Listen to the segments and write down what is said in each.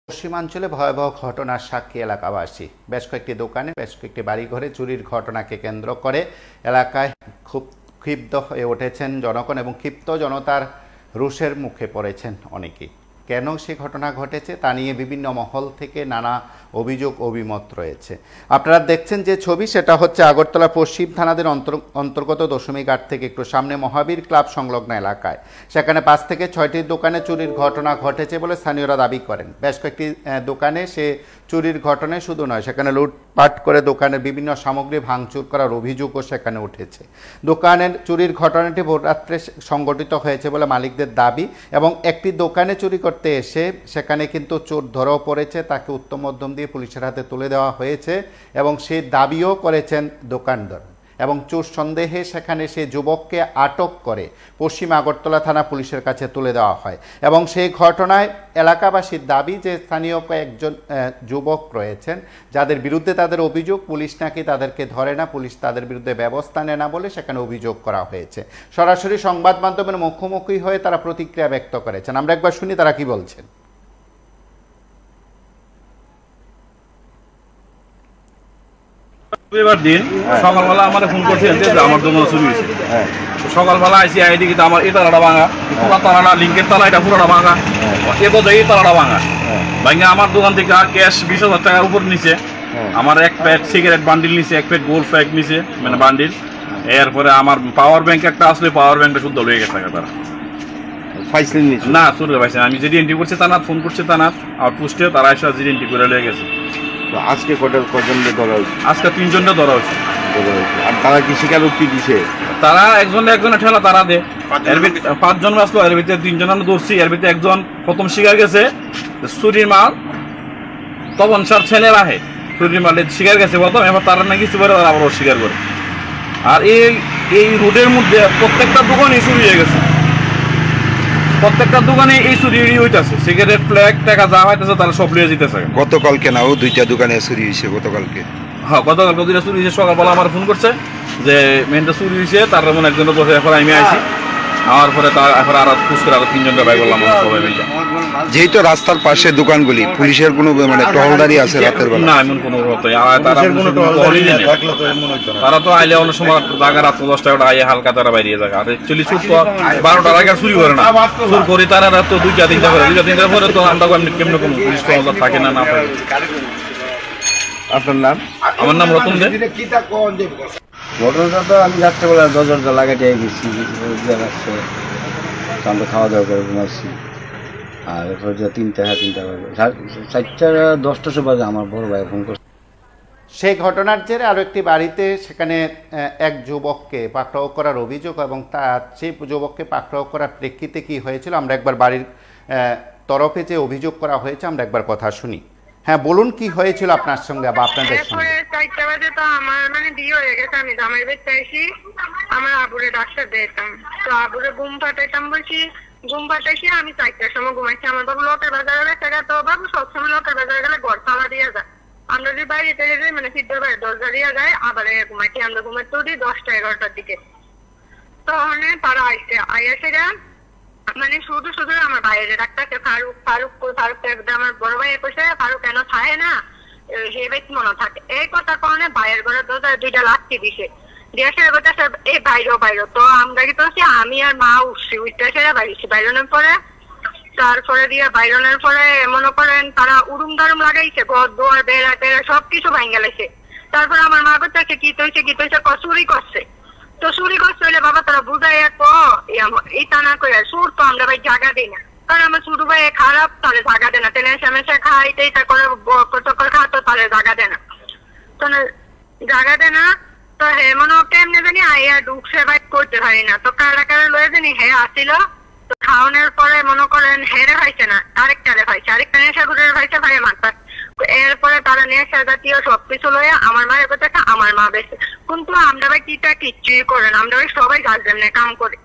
পশ্চিমাঞ্চলে ভয়াবহ ঘটনার সাক্ষী এলাকাবাসী। বেশ কয়েকটি দোকানে বেশ কয়েকটি বাড়িঘরে চুরির ঘটনাকে কেন্দ্র করে এলাকায় খুব ক্ষিপ্ত হয়ে উঠেছেন জনগণ এবং ক্ষিপ্ত জনতার রোষের মুখে পড়েছেন অনেকেই। কেন সে ঘটনা ঘটেছে তা নিয়ে বিভিন্ন মহল থেকে নানা অভিযোগ অভিমত রয়েছে। আপনারা দেখছেন যে ছবি, সেটা হচ্ছে আগরতলা পশ্চিম থানাদের অন্তর্গত দশমীঘাট থেকে একটু সামনে মহাবীর ক্লাব সংলগ্ন এলাকায়। সেখানে 5 থেকে 6টি দোকানে চুরির ঘটনা ঘটেছে বলে স্থানীয়রা দাবি করেন। বেশ কয়েকটি দোকানে সে চুরির ঘটনায় শুধু নয়, সেখানে লুটপাট করে দোকানের বিভিন্ন সামগ্রী ভাঙচুর করার অভিযোগও সেখানে উঠেছে। দোকানের চুরির ঘটনাটি ভোররাত্রে সংঘটিত হয়েছে বলে মালিকদের দাবি এবং একটি দোকানে চুরি করতে এসে সেখানে কিন্তু চোর ধরাও পড়েছে, তাকে উত্তম মধ্যম দিয়ে পুলিশের হাতে তুলে দেওয়া হয়েছে এবং সে দাবিও করেছেন দোকানদার এবং চোর সন্দেহে সেখানে সে যুবককে আটক করে পশ্চিম আগরতলা থানা পুলিশের কাছে তুলে দেওয়া হয় এবং সেই ঘটনায় এলাকাবাসীর দাবি যে স্থানীয় কয়েকজন যুবক রয়েছেন যাদের বিরুদ্ধে তাদের অভিযোগ, পুলিশ নাকি তাদেরকে ধরে না, পুলিশ তাদের বিরুদ্ধে ব্যবস্থা নেয় না বলে সেখানে অভিযোগ করা হয়েছে। সরাসরি সংবাদ মাধ্যমের মুখোমুখি হয়ে তারা প্রতিক্রিয়া ব্যক্ত করেছেন। আমরা একবার শুনি তারা কি বলছেন। এবার দিন সকালবেলা আমার ফোন করছে আমার দোকান চুরি হয়েছে। সকালবেলা আইসি আইডি কিন্তু আমার এই তালাটা ভাঙা, পুরো তালাটা লিঙ্কের তালা, এটা পুরোটা ভাঙা, এত এই তালাটা ভাঙা ভাঙা আমার দোকান থেকে ক্যাশ 20,000 টাকার উপর নিচে, আমার এক প্যাক সিগারেট বান্ডিল নিচে, এক প্যাক গোল্ড প্যাক নিচে, মানে বান্ডিল। এরপরে আমার পাওয়ার ব্যাংক একটা আসলে পাওয়ার ব্যাংকটা শুদ্ধ হয়ে গেছে টাকা তারা না চুরি পাইছে। আমি যেটি এন্ট্রি করছি তানাত ফোন করছি তানাত আর পুষ্টে তারা এসে যেটি এন্ট্রি করে লেগে গেছে। আজকে কজন ধরা হয়েছে? আজকে 3 জনকে ধরা হয়েছে। আর তারা কি স্বীকারোক্তি দিছে? তারা একজনে ঠেলা তারা দে, এর ভিতরে 5 জন আসলো, এর ভিতরে 3 জন আমরা ধরছি। এর ভিতরে একজন প্রথম শিকার গেছে চুরির মাল, তখন সার ছেলে রাহে চুরির মাল শিকার গেছে প্রথম, এবার তারা নাকি তারা আবার অস্বীকার করে। আর এই রোডের মধ্যে প্রত্যেকটা দোকানে চুরি হয়ে গেছে, প্রত্যেকটা দোকানে এই চুরি হইতেছে, সিগারেট ফ্ল্যাগ টাকা যা হইতেছে তারা সব লিয়ে যেতেছে। গতকালকে নাও 2টা দোকানে চুরি হয়েছে। গতকালকে হ্যাঁ, গতকালকে 2টা চুরি হয়েছে। সকালবেলা আমার ফোন করছে যে মেনটা চুরি হয়েছে, তার মনে একজনের বসে, এখন আমি আইছি আমার পরে তারপরে আর পুশ করে আরো 3 জনকে বাই করলাম সবাই মিলে। যেহেতু রাস্তার পাশে দোকানগুলি, পুলিশের কোনো মানে টহলদারি আছে রাতের বেলা? না, এমন কোনো তারা তো আইলে অনেক সময় জায়গা রাত 10টা আইয়ে হালকা তারা বাইরে জায়গা। আর অ্যাকচুয়ালি চুর তো 12টার আগে চুরি করে না, চুর করি তারা রাত তো 2টা-3টা করে, 2টা-3টার পরে তো আমরা কেমন কোনো পুলিশ টহলদার থাকে না থাকে। আপনার নাম? আমার নাম রতন দে। ঘটনাটা তো আমি রাত্রেবেলা দরজাটা লাগাতে গেছি, আমরা খাওয়া দাওয়া করে ঘুমাচ্ছি। আর এরপর 3টা 4:10 বাজে আমার বড় ভাই ফোন করছে। সেই ঘটনার জেরে আরও একটি বাড়িতে সেখানে এক যুবককে পাকড়াও করার অভিযোগ এবং সেই যুবককে পাকড়াও করার প্রেক্ষিতে কি হয়েছিল আমরা একবার বাড়ির তরফে যে অভিযোগ করা হয়েছে আমরা একবার কথা শুনি। হ্যাঁ বলুন, কি হয়েছিল আপনার সঙ্গে বা আপনাদের সঙ্গে? 4টা বাজে তো আমার মানে বিয়ে হয়ে গেছে, আমি জামাই বাড়িতে আসি, আমার আবুরে ডাক্তার দিতাম, তো আবুরে ঘুম পাঠাইতাম, বলছি ঘুম পাঠাইছি, আমি 4টার সময় ঘুমাইছি। আমার বাবু লোকের বাজারে গেছে, তো বাবু সবসময় লোকের বাজারে গেলে ঘর তালা দিয়ে যায়, আমরা যদি বাইরে থেকে যাই মানে সিদ্ধ বাইরে দরজা দিয়ে যায়, আবার ঘুমাইছি। আমরা ঘুমাইতে উঠি 10টা-11টার দিকে, তখন তারা আইসে মানে শুধু আমার বাইরে ডাক্তারকে ফারুক আমার বড় ভাই কইছে ফারুক কেন থাকে না, সে বেশ মনে থাকে। এই কথার কারণে ভাইয়ের ঘরে দরজায় 2টা লাঠি দিছে, এই বাইরে তো আমরা কি করছি, আমি আর মা উঠছি, উঠতে সেরা বাইরেছি। বাইরনের পরে তারপরে দিয়ে বাইরনের পরে মনে করেন তারা উড়ুম দারুম লাগাইছে, ঘর দুয়ার বেড়া টেরা সবকিছু ভাঙে গেছে। তারপরে আমার মা করতেছে কি তৈছে চুরি করছে। তো চুরি করছে হইলে বাবা তারা বুঝাই এই টানা করে সুর তো আমরা ভাই জায়গা দিই না, কারণ আমার ছোট ভাই খারাপ, তাহলে জায়গা দেয় না, টেনে সেমেশা খাই টেটা করে চক্কর খাতো, তাহলে জায়গা দেয় না, তো জায়গা দেয় না। তো হে মনে কেমনে জানি আইয়া ঢুকছে ভাই করতে পারি না, তো কারা লয়ে জানি হে আসিল, তো খাওয়ানোর পরে মনে করেন হেরে ভাইছে না, আরেকটা নেশা ঘুরে ভাইছে ভাই মারতে। এরপরে তারা নেশা জাতীয় সবকিছু লয়ে আমার মায়ের কথা আমার মা বেশি, কিন্তু আমরা ভাই কিচ্ছুই করেন, আমরা ভাই সবাই গার্জেন নিয়ে কাম করি।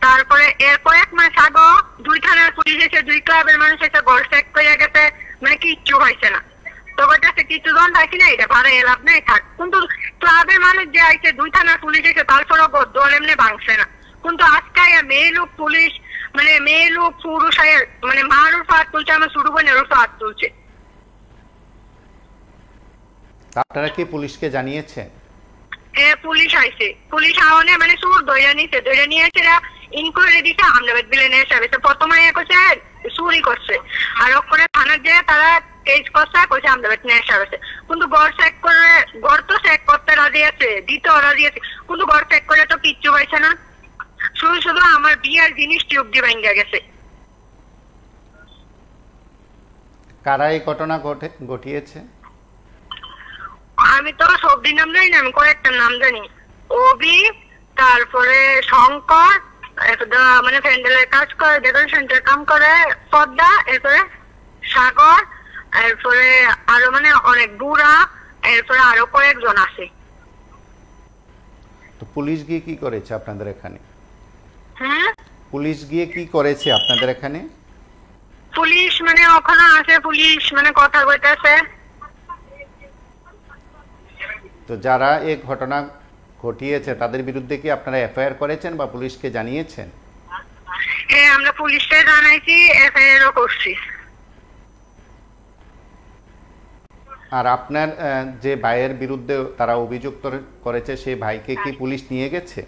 তারপরে এর কয়েক মাস আগে 2 থানার পুলিশ এসে 2 ক্লাবের মানুষ এসে ঘর চেক করে গেছে, মানে কিচ্ছু হয়েছে না। তোর কাছে কিছু জন থাকি না, এটা ভাড়া এলাভ নেই থাক, কিন্তু ক্লাবের মানুষ যে আইসে 2 থানার পুলিশ এসে তারপরেও ঘর দোয়ার এমনি ভাঙছে না। কিন্তু আজকে মেয়ে লোক পুলিশ মানে মেয়ে লোক পুরুষ মানে মার উপর হাত তুলছে, আমার ছোট বোনের উপর হাত তুলছে। আপনারা কি পুলিশকে জানিয়েছেন? হ্যাঁ, পুলিশ আইছে, পুলিশ আওয়ানে মানে চোর ধরে নিয়ে এসে ইনকোয়ারি দিছে। আমদাবাদ বিলেনের সাথে প্রথমে করছে চুরি করছে, আর ওখানে থানার যে তারা কেস করছে কইছে আমদাবাদ নেশা হয়েছে। কিন্তু ঘর চেক করে, ঘর তো চেক করতে রাজি আছে, দিতে রাজি আছে, কিন্তু ঘর চেক করে তো কিচ্ছু পাইছে না। শুধু শুধু আমার বিয়ের জিনিসটি অব্দি ভাঙ্গা গেছে। কারা এই ঘটনা ঘটিয়েছে? আমি তো সব দিন নাম জানি না, আমি কয়েকটা নাম জানি। অভি, তারপরে শঙ্কর, মানে প্যান্ডেলের কাজ করে, ডেকোরেশনের কাম করে পদ্মা, এরপরে সাগর, এরপরে আরো মানে অনেক বুড়া, এরপরে আরো কয়েকজন আছে। তো পুলিশ গিয়ে কি করেছে আপনাদের এখানে? হ্যাঁ, পুলিশ গিয়ে কি করেছে আপনাদের এখানে? পুলিশ মানে ওখানে আছে, পুলিশ মানে কথা বলতেছে। তো যারা এই ঘটনা ঘটিয়েছে তাদের বিরুদ্ধে কি আপনারা এফআইআর করেছেন বা পুলিশকে জানিয়েছেন? হ্যাঁ, আমরা পুলিশকে জানাইছি, এফআইআরও করছি। আর আপনার যে ভাইয়ের বিরুদ্ধে তারা অভিযোগ করেছে সেই ভাইকে কি পুলিশ নিয়ে গেছে?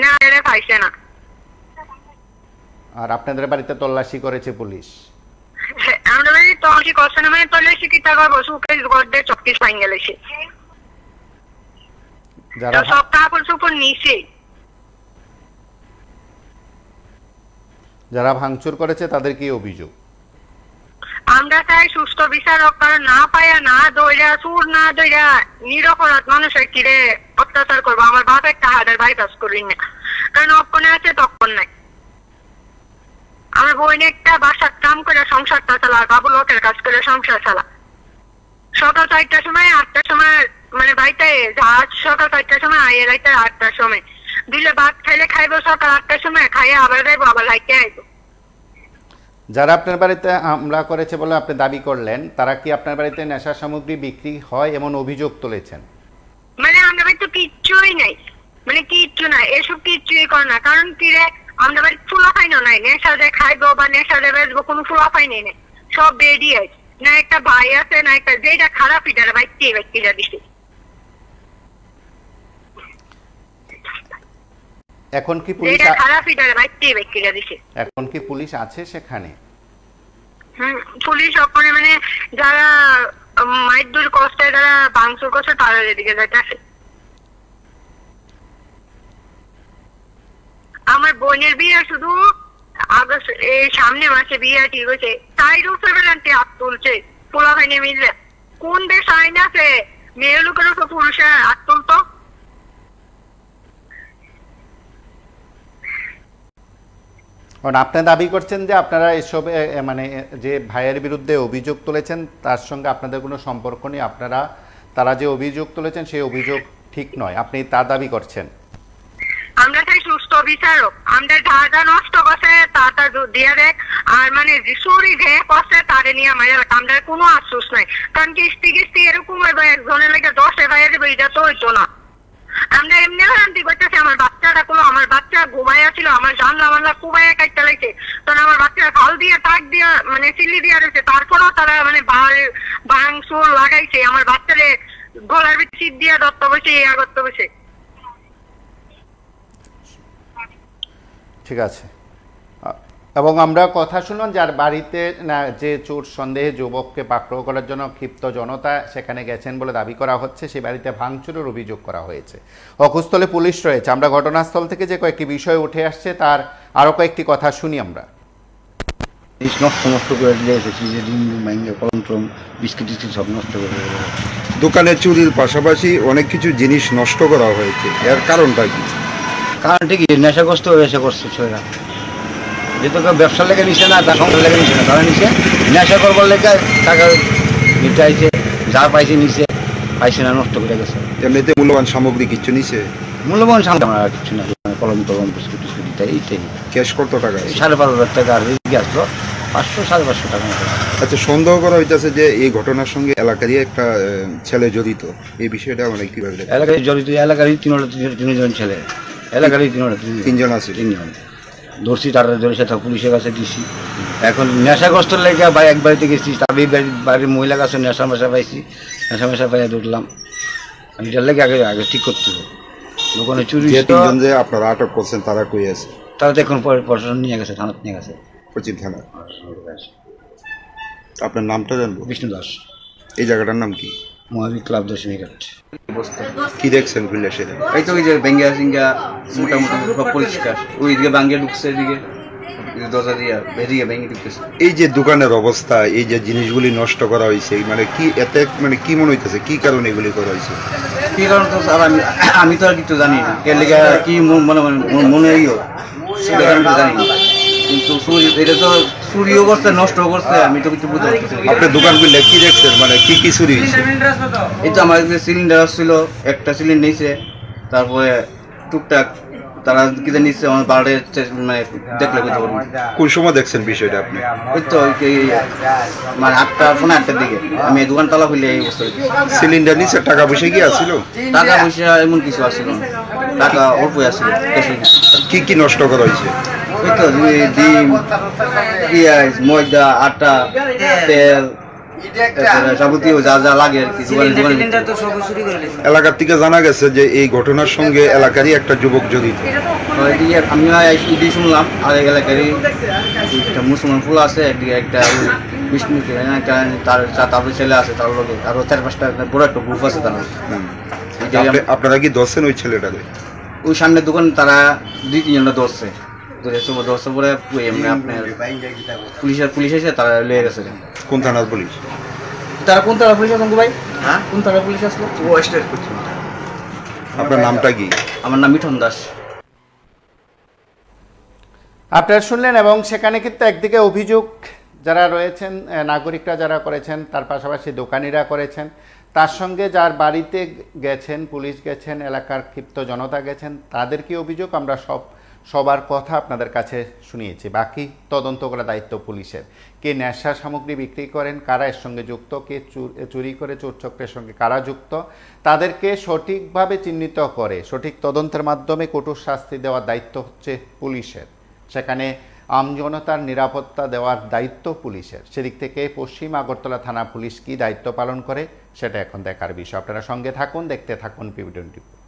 না, এরা পাইছে না। আর আপনাদের বাড়িতে তল্লাশি করেছে পুলিশ? আমরা বাড়ি তল্লাশি করছে না, মানে তল্লাশি কি টাকা বসুকে গড়ে চব্বিশ পাইন গেলেছে, যারা সব কাপড় চোপড় নিচে। যারা ভাঙচুর করেছে তাদের কি অভিযোগ? আমরা চাই সুস্থ বিচারক, কারণ না পায়া না দইরা চুর না দইরা নিরপরাধ মানুষের কিরে অত্যাচার করবো। আমার বাপ একটা হাজার বাইপাস করি না, কারণ অক্ষণে আছে তখন নাই। আমার বোন একটা বাসার কাম করে সংসারটা চালা, আর বাবু লোকের কাজ করে সংসার চালা। সকাল 4টার সময় 8টার সময় মানে বাড়িতে সকাল 4টার সময় আইয়ে রাইতে 8টার সময় দিলে ভাত খাইলে খাইবো, সকাল 8টার সময় খাইয়ে আবার যাইবো, আবার লাইতে আইবো। যারা আপনার বাড়িতে হামলা করেছে বলে আপনি দাবি করলেন, তারা কি আপনার বাড়িতে নেশা সামগ্রী বিক্রি হয় এমন অভিযোগ তুলেছেন? মানে আমরা বাড়ি তো কিচ্ছুই নাই, মানে কিচ্ছু নাই, এসব কিচ্ছুই করে না। কারণ কি রে, আমরা বাড়ি ফুলা ফাইনও নাই, নেশা যে খাইবো বা নেশা যে বেচবো কোনো ফুলা ফাইনি নেই, সব বেডি আছে। না একটা ভাই আছে, না একটা যেটা খারাপ এটার বাইকটা দিছে। এখন কি পুলিশ খারাপ এটার বাইকটা দিছে। এখন কি পুলিশ আছে সেখানে? পুলিশ ওখানে মানে যারা মাইদুর কষ্টে যারা ভাঙচুর করছে তাদের এদিকে যাইতেছে। আমার বোনের বিয়ে শুধু আগস্ট এই সামনে মাসে বিয়ে ঠিক হয়েছে, তাই রূপে হাত তুলছে পোলা ভাইনে মিললে। কোন দেশ আইন আছে মেয়ে লোকের উপর পুরুষের হাত তুলতো? আপনি দাবি করছেন যে আপনারা এসব মানে যে ভাইয়ের বিরুদ্ধে অভিযোগ তুলেছেন তার সঙ্গে আপনাদের কোনো সম্পর্ক নেই, আপনারা তারা যে অভিযোগ তুলেছেন সেই অভিযোগ ঠিক নয়, আপনি তা দাবি করছেন? আমরা চাই সুস্থ বিচারক, আমরা যা নষ্ট করছে তা দিয়ে দেখ, আর মানে চুরি যে করছে তারে নিয়ে আমাদের কোনো আফসোস নাই। কারণ কিস্তি কিস্তি এরকম একজনের লেগে 10 ভাইয়া দেবে, এটা তো হইতো না। আমরা এমনি শান্তি করতেছি, আমার বাচ্চাটা গুলো, আমার বাচ্চা ঘুমাইয়া ছিল, আমার জানলা মানলা কুবাইয়া কাটতে লাগছে, তখন আমার বাচ্চারা ফাল দিয়ে টাক দিয়ে মানে চিল্লি দিয়ে রয়েছে, তারপরেও তারা মানে ভাঙচুর লাগাইছে, আমার বাচ্চারে গলার ভিতরে চিট দিয়ে ধরতে বসে, ইয়া করতে বসে। ঠিক আছে। এবং আমরা কথা শুনলাম যার বাড়িতে না যে চোর সন্দেহে যুবককে পাকড়াও করার জন্য ক্ষিপ্ত জনতা সেখানে গেছেন বলে দাবি করা হচ্ছে, সেই বাড়িতে ভাঙচুরের অভিযোগ করা হয়েছে। অকুস্থলে পুলিশ রয়েছে। আমরা ঘটনাস্থল থেকে যে কয়েকটি বিষয় উঠে আসছে তার আরো কয়েকটি কথা শুনি আমরা। নষ্ট করে দিয়ে এসেছি, যে ডিম মাইঙ্গে কলম বিস্কিট টিস্কিট সব নষ্ট করে। দোকানে চুরির পাশাপাশি অনেক কিছু জিনিস নষ্ট করা হয়েছে, এর কারণটা কি? কারণ ঠিকই নেশাগ্রস্ত হয়ে এসে করছে ছেলেরা, যেহেতু কেউ ব্যবসা লেগে নিছে না, তার সংসার লেগে নিছে না, তারা নিছে নেশা করবার লেগে টাকা মিটাইছে, যা পাইছে নিছে, পাইছে না নষ্ট করে গেছে। এমনিতে মূল্যবান সামগ্রী কিছু নিছে? মূল্যবান সামগ্রী আমার কিছু না, কলম টলম বিস্কুট টিস্কুট এইটাই। ক্যাশ কত টাকা? 5,500 টাকা, আর এদিকে আসলো 500-550 টাকা মতো। আচ্ছা, সন্দেহ করা হইতেছে যে এই ঘটনার সঙ্গে এলাকারই একটা ছেলে জড়িত, এই বিষয়টা অনেক কিভাবে? এলাকায় জড়িত, এলাকারই তিনজন ছেলে, এলাকারই তিনজন তিনজন আছে। ধরছি, তারা ধরেছে, তা পুলিশের কাছে দিছি। এখন নেশাগ্রস্ত লেগে ভাই এক বাড়িতে গেছি, তাদের বাড়ির মহিলার কাছে নেশা মেশা পাইছি, নেশা মেশা পাইয়া ধরলাম। এটার লেগে আগে আগে ঠিক করতে হবে। দোকানে চুরি, যে তিনজন যে আপনারা আটক করছেন তারা কই আছে? তারা তো এখন প্রশাসন নিয়ে গেছে, থানাতে নিয়ে গেছে, পশ্চিম থানা। আপনার নামটা জানবো? বিষ্ণু দাস। এই জায়গাটার নাম কি? মহাবীর ক্লাব দশমীঘাট। কি দেখছেন খুললে সেটা? এই তো ওই যে বেঙ্গা সিঙ্গা মোটামুটি সব পরিষ্কার, ওইদিকে বাঙ্গিয়া ঢুকছে, এদিকে দরজা দিয়ে বেরিয়ে ভেঙে ঢুকতেছে। এই যে দোকানের অবস্থা, এই যে জিনিসগুলি নষ্ট করা হয়েছে, মানে কি এতে মানে কি মনে হইতেছে, কি কারণে এগুলি করা হয়েছে? কি কারণ তো স্যার আমি তো আর কিছু জানি না, এর লেগে কি মনে ইয়ে সেটা আমি তো জানি না, কিন্তু এটা তো চুরিও করছে, নষ্টও করছে, আমি তো কিছু বুঝতে পারছি। আপনার দোকানগুলি কি দেখছেন, মানে কি কি চুরি হয়েছে? এই তো আমার যে সিলিন্ডার আসছিল, একটা সিলিন্ডার নিয়েছে, তারপরে টুকটাক তারা কিনে নিচ্ছে, আমার বাড়ির মানে দেখলে বুঝতে পারবো। কোন সময় দেখছেন বিষয়টা আপনি? ওই তো মানে 8টার দিকে আমি দোকান তালা খুলে এই অবস্থা। সিলিন্ডার নিচে টাকা পয়সা কি আসছিল? টাকা পয়সা এমন কিছু আসছিল না, টাকা অল্পই আসছিল। কি কি নষ্ট করা হয়েছে? ওই তো ডিম, পেঁয়াজ, ময়দা, আটা, তেল, যাবতীয় যা যা লাগে আর কি। এলাকার থেকে জানা গেছে যে এই ঘটনার সঙ্গে এলাকারই একটা যুবক জড়িত। আমি ইডি শুনলাম, আর এলাকারই একটা মুসলমান ফুল আছে, একদিকে একটা বিষ্ণু তারপরে ছেলে আছে, তার লোকে আরো 4-5টা বড় একটা গ্রুপ আছে। তারা আপনারা কি ধরছেন ওই ছেলেটাকে? ওই সামনের দোকান তারা 2-3জনটা ধরছে, ধরছে পরে আপনার পুলিশ এসে তারা লেগে গেছে। কোন থানার পুলিশ? তারা কোন থানার পুলিশ আসলো ভাই? হ্যাঁ, কোন থানার পুলিশ আসলো? আপনার নামটা কি? আমার নাম মিঠন দাস। আপনারা শুনলেন, এবং সেখানে কিন্তু একদিকে অভিযোগ যারা রয়েছেন, নাগরিকরা যারা করেছেন, তার পাশাপাশি দোকানিরা করেছেন, তার সঙ্গে যার বাড়িতে গেছেন পুলিশ গেছেন, এলাকার ক্ষিপ্ত জনতা গেছেন, তাদের কি অভিযোগ আমরা সবার কথা আপনাদের কাছে শুনিয়েছি। বাকি তদন্ত করার দায়িত্ব পুলিশের। কে নেশা সামগ্রী বিক্রি করেন, কারা এর সঙ্গে যুক্ত, কে চুরি করে চোর চক্রের সঙ্গে কারা যুক্ত, তাদেরকে সঠিকভাবে চিহ্নিত করে সঠিক তদন্তের মাধ্যমে কঠোর শাস্তি দেওয়ার দায়িত্ব হচ্ছে পুলিশের। সেখানে আমজনতার নিরাপত্তা দেওয়ার দায়িত্ব পুলিশের। সেদিক থেকে পশ্চিম আগরতলা থানা পুলিশ কি দায়িত্ব পালন করে সেটা এখন দেখার বিষয়। আপনারা সঙ্গে থাকুন, দেখতে থাকুন PB24।